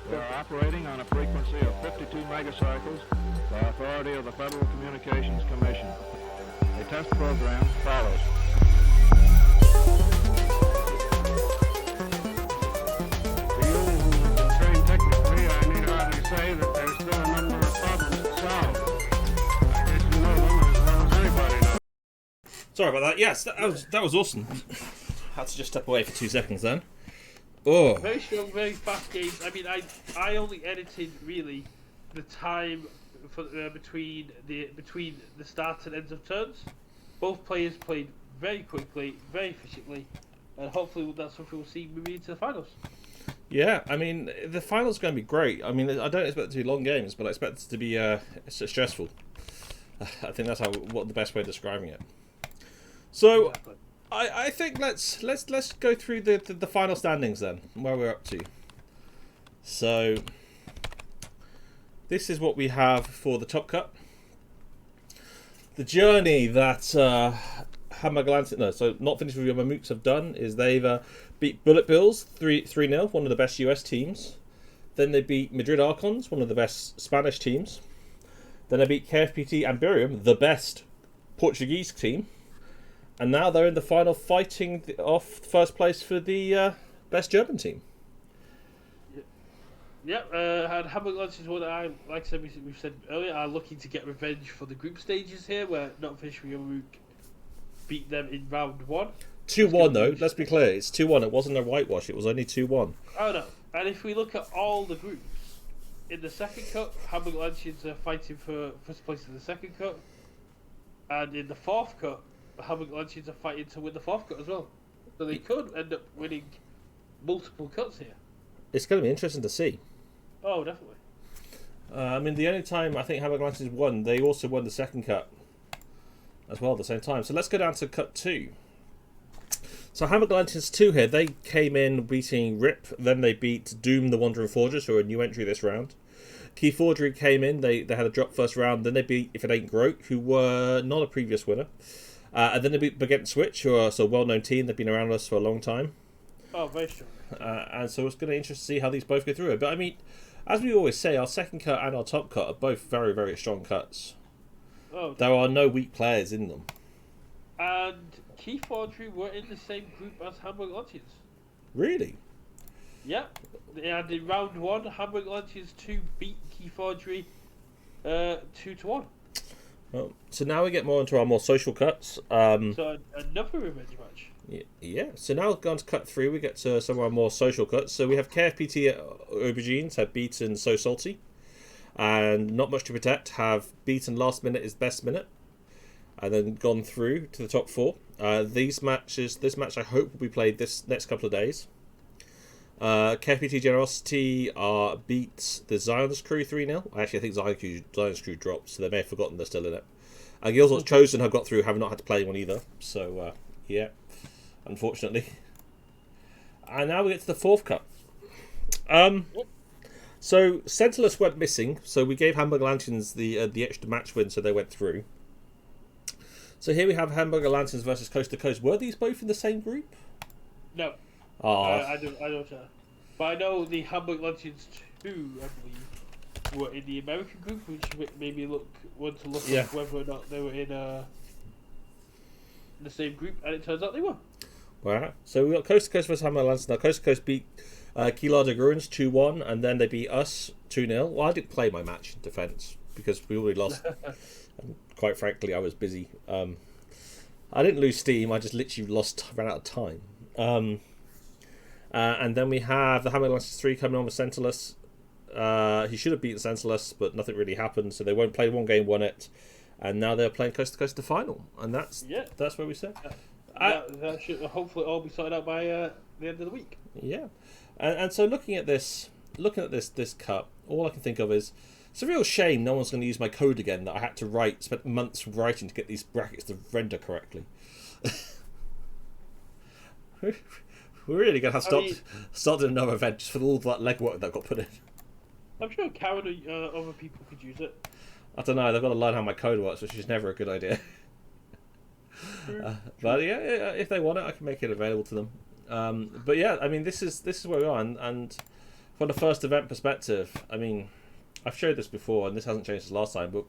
They are operating on a frequency of 52 megacycles by authority of the Federal Communications Commission. A test program follows. For you who've been trained technically, I need hardly say that there's still a number of problems to solve. I guess you know them as well as anybody knows. Sorry about that. Yes, that was awesome. Had to just step away for 2 seconds then. Oh, Very strong, very fast games. I mean, I only edited really the time for between the start and ends of turns. Both players played very quickly, very efficiently, and hopefully that's something we'll see moving into the finals. yeah. I mean, the finals are going to be great. I mean, I don't expect it to be long games, but I expect it to be stressful. I think that's what the best way of describing it. So. Exactly. I think let's go through the final standings then, where we're up to. So this is what we have for the Top Cup. The journey that Hamburg so not finished with your Mamooks have done is they've beat Bullet Bills 3-0, one of the best US teams. Then they beat Madrid Archons, one of the best Spanish teams. Then they beat KFPT Amberium, the best Portuguese team. And now they're in the final fighting off first place for the best German team. Yep, and Hamburg Lunch is one that like I said, we've said earlier, are looking to get revenge for the group stages here, where Not Fish Young beat them in round 1. 2-1 though, let's be clear, it's 2-1, it wasn't a whitewash, it was only 2-1. Oh no, and if we look at all the groups, in the second cup, Hamburg Lunches are fighting for first place in the second cup, and in the fourth cup, Hamburg Lunches are fighting to win the fourth cut as well. So they could end up winning multiple cuts here. It's going to be interesting to see. Oh, definitely. I mean, the only time I think Hamburg Lunches won, they also won the second cut as well at the same time. So let's go down to cut 2. So Hamburg Lunches 2 here, they came in beating RIP, then they beat Doom the Wandering Forgers, who are a new entry this round. Key Forgery came in, they had a drop first round, then they beat If It Ain't Grote, who were not a previous winner. And then they beat Baguette Switch, who are a well-known team. They've been around us for a long time. Oh, very strong. And so it's going to be interesting to see how these both go through it. But I mean, as we always say, our second cut and our top cut are both very, very strong cuts. Oh, there are no weak players in them. And Key Forgery were in the same group as Hamburg Lunches. Really? Yeah. And in round 1, Hamburg Lunches 2 beat Key Forgery 2-1. Well, so now we get more into our more social cuts. So another revenge match. Yeah. So now going to cut 3, we get to some of our more social cuts. So we have KFPT Aubergines have beaten So Salty, and Not Much to Protect have beaten Last Minute is Best Minute, and then gone through to the top 4. This match I hope will be played this next couple of days. KFPT Generosity beat the Zion's Crew 3-0. Actually, I think Zion's Crew dropped, so they may have forgotten they're still in it. And Guilds What's Chosen have got through, have not had to play one either. So, yeah, unfortunately. And now we get to the 4th cup. So, Sentineless went missing, so we gave Hamburger Lanterns the extra match win, so they went through. So here we have Hamburger Lanterns versus Coast to Coast. Were these both in the same group? No. Oh. I don't know. But I know the Hamburg Luncheons 2, I believe, were in the American group, which made me want to look at whether or not they were in the same group, and it turns out they were. Right. So we got Coast to Coast versus Hamburg Lanterns. Now Coast to Coast beat Kilar de Gruins 2-1, and then they beat us 2-0. Well, I didn't play my match in defence because we already lost. And quite frankly, I was busy. I didn't lose steam. I just literally ran out of time. And then we have the Hamburg Lanterns 3 coming on with Sentineless. He should have beaten Sentineless, but nothing really happened, so they won't play one game, won it, and now they're playing Coast to Coast to final, and that's where we sit. That should hopefully all be sorted out by the end of the week. Yeah, and so looking at this cup, all I can think of is it's a real shame no one's going to use my code again that I had to spent months writing to get these brackets to render correctly. We're really going to have to start doing another event just for all that legwork that got put in. I'm sure Karen or other people could use it. I don't know, they've got to learn how my code works, which is never a good idea. But yeah, if they want it, I can make it available to them. But yeah, I mean, this is where we are, and from the first event perspective, I mean, I've showed this before, and this hasn't changed since last time, but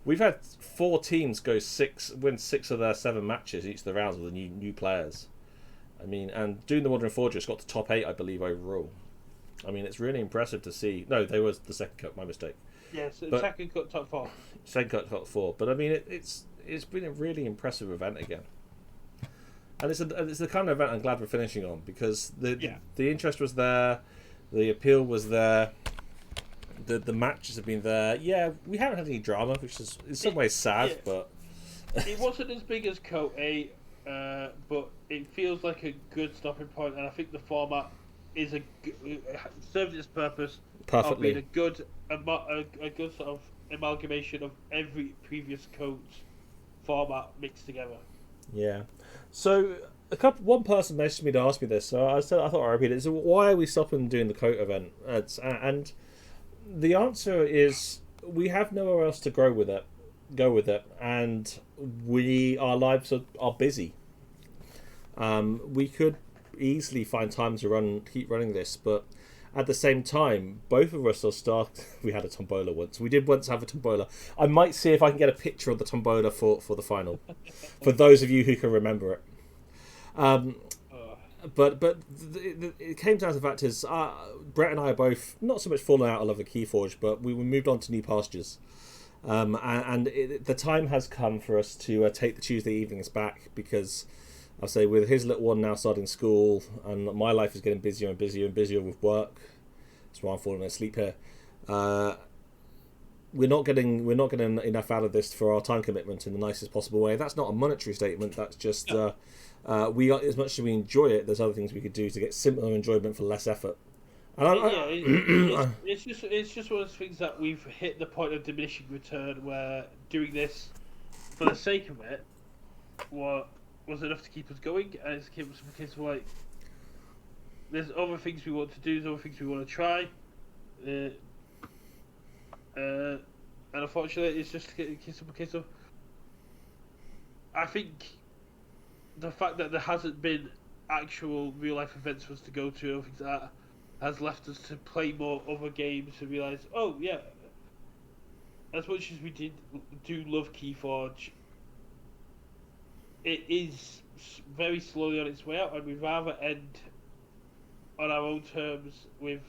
we've had 4 teams win 6 of their 7 matches each of the rounds with the new players. I mean, and Doom the Wandering Fortress got to top 8, I believe, overall. I mean, it's really impressive to see. No, they was the second cup, my mistake. Yes, But- second cut top 4. Second cup top 4, but I mean, it's been a really impressive event again. And it's the kind of event I'm glad we're finishing on, because the interest was there, the appeal was there, the matches have been there. Yeah, we haven't had any drama, which is in some ways sad, but It wasn't as big as Kote, but it feels like a good stopping point, and I think the format is served its purpose of being perfectly. a good sort of amalgamation of every previous Kote's format mixed together. Yeah. So one person messaged me to ask me this, so I thought I'd repeat it. So why are we stopping doing the Coat event? And the answer is we have nowhere else to go with it, and our lives are busy. We could easily find time to keep running this, but at the same time, both of us are we had a tombola once. We did once have a tombola. I might see if I can get a picture of the tombola for the final, for those of you who can remember it. But it came down to the fact is Brett and I are both not so much fallen out of love with Keyforge, but we moved on to new pastures. The time has come for us to take the Tuesday evenings back, because I'll say with his little one now starting school, and my life is getting busier and busier and busier with work. That's why I'm falling asleep here. We're not getting enough out of this for our time commitment in the nicest possible way. That's not a monetary statement. That's just we are, as much as we enjoy it, there's other things we could do to get similar enjoyment for less effort. And it's just one of those things that we've hit the point of diminishing return, where doing this for the sake of it was enough to keep us going, and it's a case of like, there's other things we want to do, there's other things we want to try, and unfortunately it's just a case of I think the fact that there hasn't been actual real life events for us to go to and things like that has left us to play more other games and realise, oh yeah, as much as we do love Keyforge, it is very slowly on its way out, and we'd rather end on our own terms with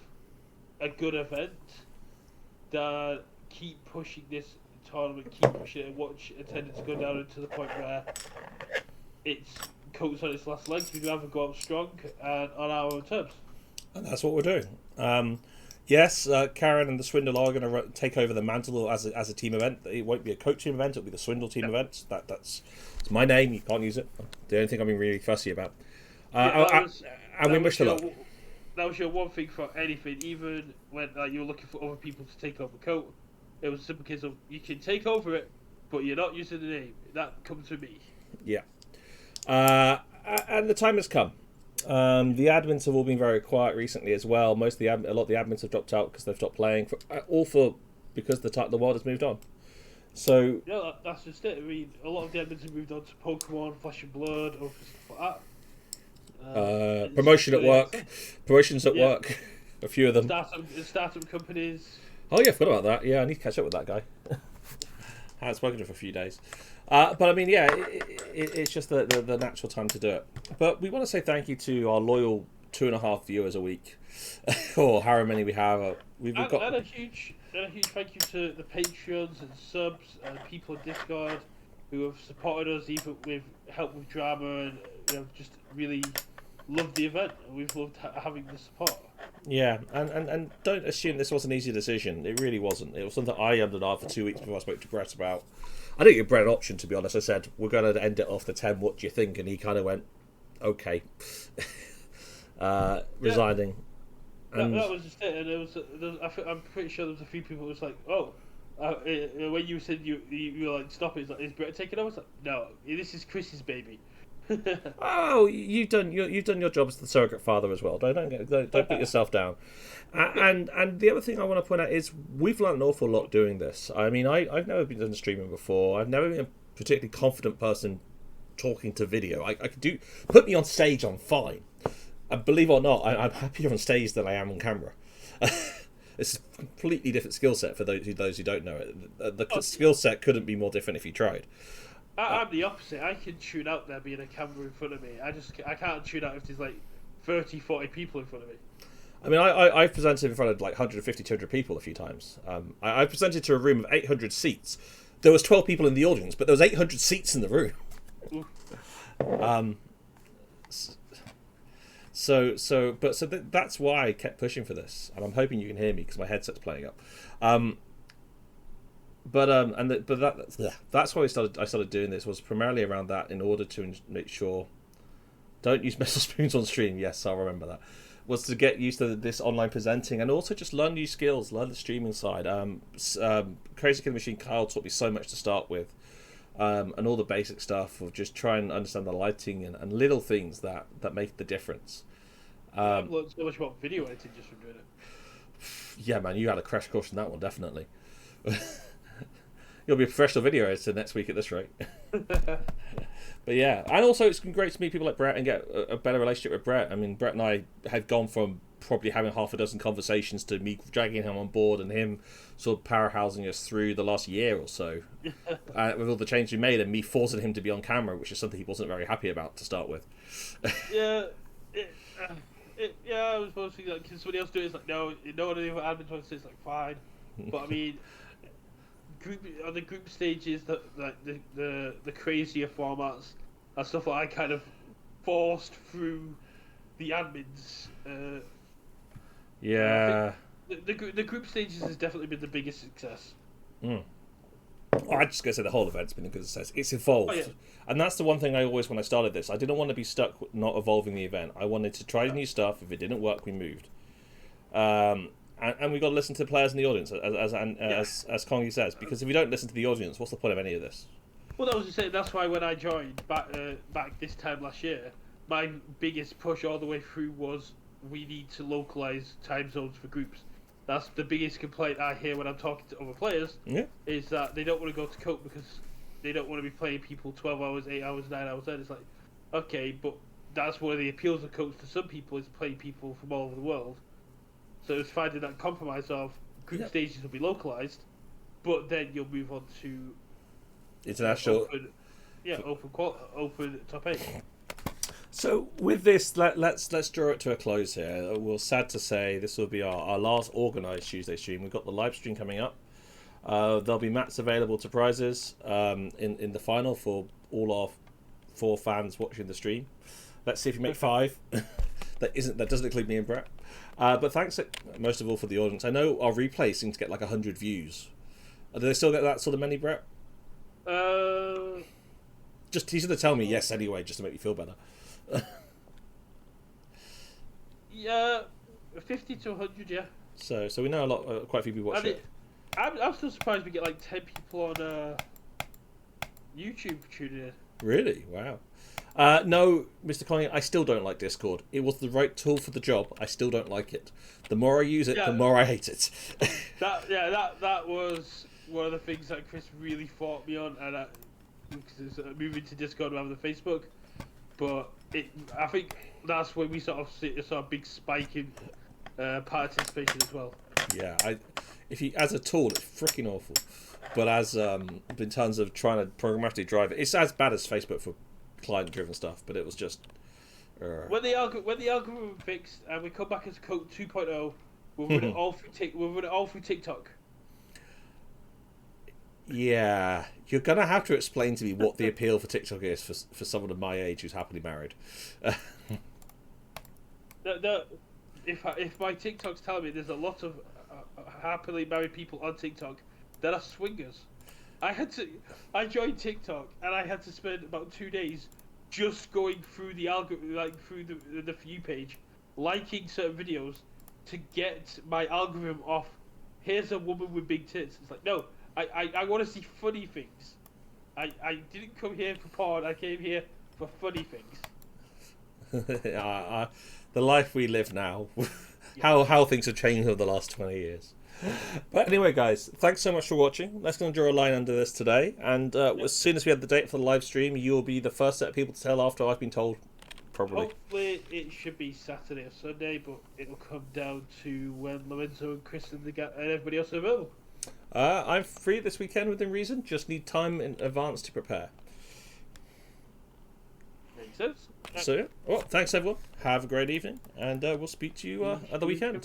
a good event than keep pushing this tournament, keep pushing it, and watch attendance go down to the point where it's coats on its last legs. We'd rather go out strong and on our own terms. that's what we're doing. Yes, Karen and the Swindle are going to take over the mantle as a team event. It won't be a coach team event; it'll be the Swindle team event. That's it's my name. You can't use it. The only thing I'm being really fussy about. And we wish the luck. That was your one thing for anything, even when you were looking for other people to take over Coat. It was a simple case of, you can take over it, but you're not using the name. That comes with me. Yeah. And the time has come. The admins have all been very quiet recently as well. A lot of the admins have dropped out because they've stopped playing. Because the world has moved on. So yeah, that's just it. I mean, a lot of the admins have moved on to Pokemon, Flesh and Blood, or stuff like that. Promotions at work. A few of them. Startup companies. Oh yeah, I forgot about that. Yeah, I need to catch up with that guy. I haven't spoken to him for a few days. But I mean, yeah, it's just the natural time to do it. But we want to say thank you to our loyal 2.5 viewers a week, or however many we have. We've got and a huge thank you to the Patreons and subs and people on Discord who have supported us, even with help with drama, and just really loved the event. And we've loved having the support. Yeah, and don't assume this was an easy decision. It really wasn't. It was something I underlined for 2 weeks before I spoke to Brett about. I didn't give Brett an option, to be honest. I said, we're going to end it off the 10. What do you think? And he kind of went, okay. Resigning. And that was just it. And I'm pretty sure there was a few people who was like, oh, when you said you were like, stop it, it's like, is Brett taking over? It's like, no, this is Chris's baby. Oh, you've done your job as the surrogate father as well. Don't put yourself down. And the other thing I want to point out is we've learned an awful lot doing this. I mean, I've never been done streaming before. I've never been a particularly confident person talking to video. I could do put me on stage, I'm fine. And believe it or not, I'm happier on stage than I am on camera. It's a completely different skill set for those who don't know it. The skill set couldn't be more different if you tried. I'm the opposite. I can tune out there being a camera in front of me. I can't tune out if there's like 30, 40 people in front of me. I mean, I've presented in front of like 150, 200 people a few times. I presented to a room of 800 seats. There was 12 people in the audience, but there was 800 seats in the room. That's why I kept pushing for this, and I'm hoping you can hear me because my headset's playing up. That's why I started doing this, was primarily around that, in order to make sure don't use metal spoons on stream. Yes, I'll remember that. Was to get used to this online presenting, and also just learn new skills, learn the streaming side. Crazy Killer Machine Kyle taught me so much to start with, and all the basic stuff of just trying to understand the lighting and little things that make the difference. I've learned so much about video editing just from doing it. Yeah, man, you had a crash course in that one, definitely. You'll be a professional video editor next week at this rate. But yeah, and also it's been great to meet people like Brett and get a better relationship with Brett. I mean, Brett and I had gone from probably having half a dozen conversations to me dragging him on board and him sort of powerhousing us through the last year or so. With all the changes we made and me forcing him to be on camera, which is something he wasn't very happy about to start with. Yeah, I was mostly like, can somebody else do it? It's like, no, one of the other admins wants to. It's like, fine. But I mean, on the group stages, the crazier formats are stuff that I kind of forced through the admins. Yeah. The group stages has definitely been the biggest success. Well, I just gotta say the whole event's been a good success. It's evolved, and that's the one thing I always, when I started this, I didn't want to be stuck with not evolving the event. I wanted to try new stuff. If it didn't work, we moved. And we got to listen to the players in the audience, as Kongi says, because if we don't listen to the audience, what's the point of any of this? Well, that was just saying. That's why when I joined back this time last year, my biggest push all the way through was we need to localize time zones for groups. That's the biggest complaint I hear when I'm talking to other players. Yeah. Is that they don't want to go to Kote because they don't want to be playing people 12 hours, 8 hours, 9 hours. Then it's like, okay, but that's one of the appeals of Kote for some people, is playing people from all over the world. So it's finding that compromise of group stages will be localized, but then you'll move on to international, open top 8. So with this, let's draw it to a close here. We're sad to say this will be our last organised Tuesday stream. We've got the live stream coming up. There'll be mats available to prizes in the final for all our 4 fans watching the stream. Let's see if we make 5. That doesn't include me and Brett. But thanks most of all for the audience. I know our replay seems to get like 100 views. Do they still get that sort of many, Brett? Just he's gonna tell me yes anyway, just to make me feel better. Yeah, 50 to 100, yeah. So we know quite a few people watch it. I'm still surprised we get like 10 people on YouTube tuning in. Really? Wow. No, Mr. Connie, I still don't like Discord. It was the right tool for the job. I still don't like it. The more I use it, the more I hate it. that was one of the things that Chris really fought me on, and because it's moving to Discord rather than Facebook. But I think that's when we sort of saw a big spike in participation as well. Yeah, as a tool, it's freaking awful. But as in terms of trying to programmatically drive it, it's as bad as Facebook for client-driven stuff. But it was just when the algorithm fixed and we come back as Kote 2.0, we'll run it all through TikTok. Yeah, you're gonna have to explain to me what the appeal for TikTok is for someone of my age who's happily married. If my TikTok's telling me there's a lot of happily married people on TikTok that are swingers, I joined TikTok and I had to spend about 2 days just going through the algorithm, like through the For You page, liking certain videos to get my algorithm off. Here's a woman with big tits. It's like, no. I want to see funny things. I didn't come here for porn. I came here for funny things. The life we live now. How things have changed over the last 20 years. But anyway, guys, thanks so much for watching. Let's go and draw a line under this today. And as soon as we have the date for the live stream, you'll be the first set of people to tell after I've been told. Probably. Hopefully it should be Saturday or Sunday, but it'll come down to when Lorenzo and Chris and everybody else are available. I'm free this weekend within reason. Just need time in advance to prepare. Makes sense. So, well, thanks everyone. Have a great evening, and we'll speak to you at the weekend.